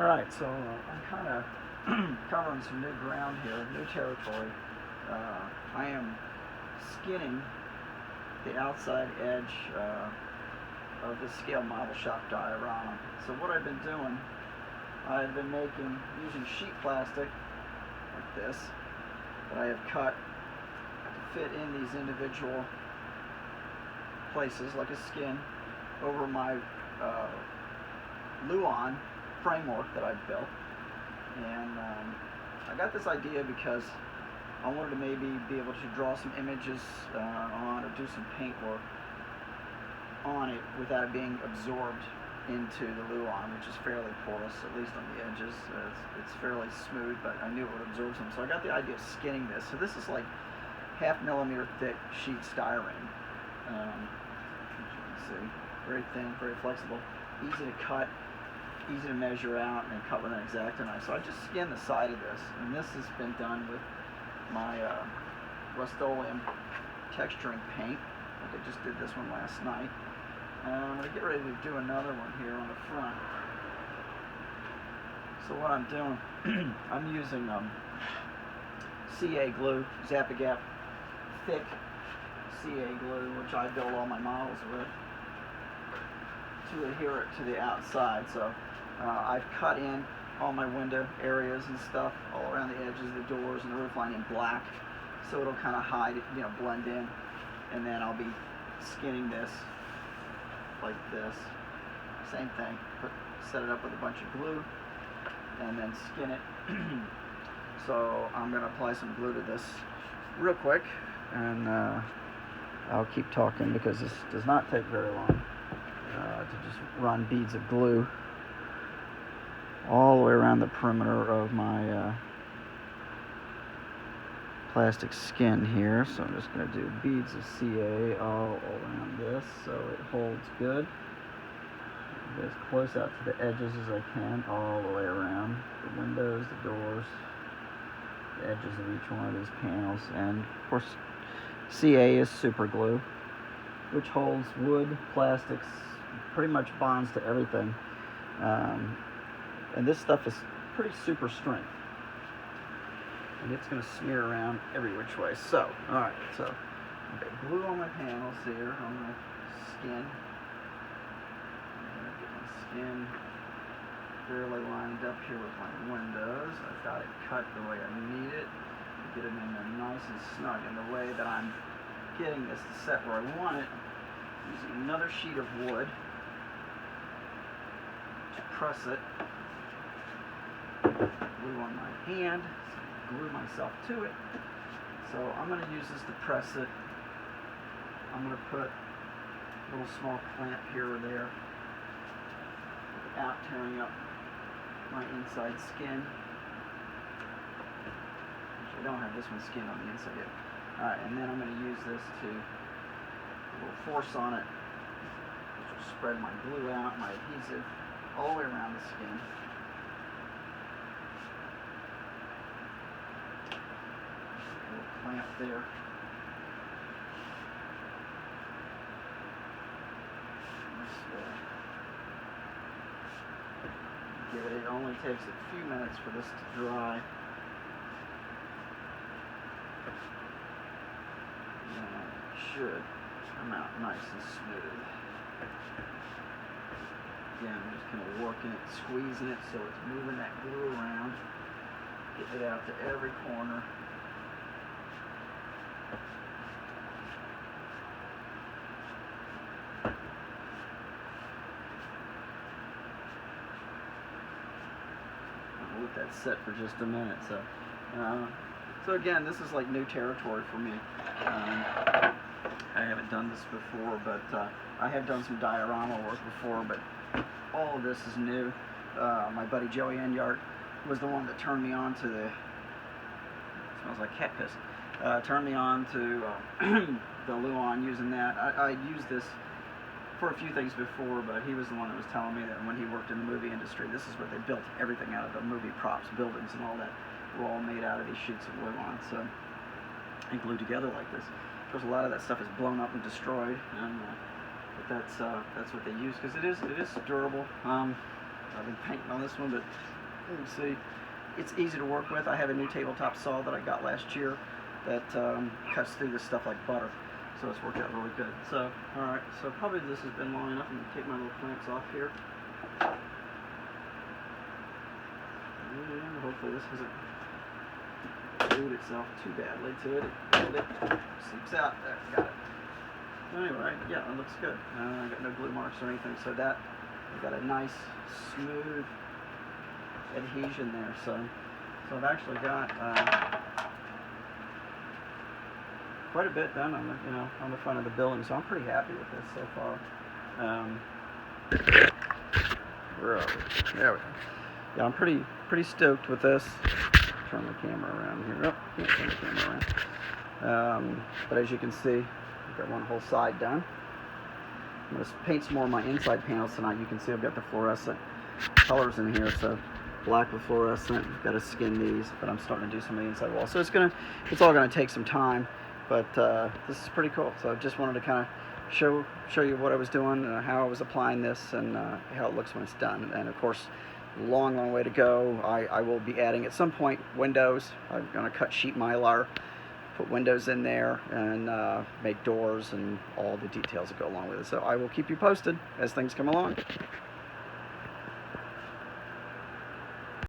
Alright, so I'm kind of covering some new ground here, new territory. I am skinning the outside edge of the scale model shop diorama. So what I've been doing, I've been using sheet plastic like this that I have cut to fit in these individual places like a skin over my Luan framework that I've built. And I got this idea because I wanted to maybe be able to draw some images on, or do some paint work on it without it being absorbed into the Luan, which is fairly porous, at least on the edges. It's fairly smooth, but I knew it would absorb some. So I got the idea of skinning this. So this is like 1/2 millimeter thick sheet styrene. As you can see, very thin, very flexible, easy to cut, easy to measure out and cut with an X-Acto knife. So I just skinned the side of this, and this has been done with my Rust-Oleum texturing paint. Like I just did this one last night. I'm going to get ready to do another one here on the front. So what I'm doing, I'm using CA glue, Zap-A-Gap thick CA glue, which I build all my models with, to adhere it to the outside. So I've cut in all my window areas and stuff all around the edges of the doors and the roof line in black, so it'll kind of hide it, blend in. And then I'll be skinning this like this. Same thing. Set it up with a bunch of glue and then skin it. So I'm going to apply some glue to this real quick, and I'll keep talking because this does not take very long to just run beads of glue all the way around the perimeter of my plastic skin here. So I'm just going to do beads of CA all around this so it holds good. Get as close out to the edges as I can, all the way around the windows, the doors, the edges of each one of these panels. And of course, CA is super glue, which holds wood, plastics, pretty much bonds to everything. And this stuff is pretty super strength, and it's going to smear around every which way. So, alright, so I've got glue on my panels here on my skin. I'm going to get my skin fairly lined up here with my windows. I've got it cut the way I need it. Get it in there nice and snug. And the way that I'm getting this to set where I want it, using another sheet of wood to press it. Glue on my hand, glue myself to it. So I'm going to use this to press it. I'm going to put a little small clamp here or there without tearing up my inside skin. Actually, I don't have this one skinned on the inside yet. Alright, and then I'm going to use this to a little force on it, which will spread my glue out, my adhesive, all the way around the skin. Clamp there. It only takes a few minutes for this to dry. And it should come out nice and smooth. Again, I'm just kind of working it, squeezing it so it's moving that glue around, getting it out to every corner. Let that set for just a minute. So again, this is like new territory for me. I haven't done this before, but I have done some diorama work before, but all of this is new. My buddy Joey Enyart was the one that turned me on to the, smells like cat piss, turned me on to the Luan, using that. I used this for a few things before, but he was the one that was telling me that when he worked in the movie industry, this is what they built everything out of. The movie props, buildings, and all that were all made out of these sheets of Luan, so, and glued together like this. Of course, a lot of that stuff is blown up and destroyed, and, but that's what they use, because it is durable. I've been painting on this one, but you can see it's easy to work with. I have a new tabletop saw that I got last year that cuts through this stuff like butter, so it's worked out really good. So, all right, so probably this has been long enough. I'm going to take my little clamps off here. And hopefully this hasn't glued itself too badly to it. It seeps out. There, got it. Anyway, yeah, it looks good. I got no glue marks or anything, so that I've got a nice smooth adhesion there. So I've actually got quite a bit done on the on the front of the building. So I'm pretty happy with this so far. Where are we? There we go. Yeah, I'm pretty stoked with this. Turn the camera around here. Oh, can't turn the camera around. But as you can see, I've got one whole side done. I'm going to paint some more of my inside panels tonight. You can see I've got the fluorescent colors in here, so black with fluorescent. Got to skin these, but I'm starting to do some of the inside walls. So it's all gonna take some time, but this is pretty cool. So I just wanted to kind of show you what I was doing, how I was applying this, and how it looks when it's done. And of course, long way to go. I will be adding at some point windows. I'm going to cut sheet mylar, put windows in there, and make doors and all the details that go along with it. So I will keep you posted as things come along.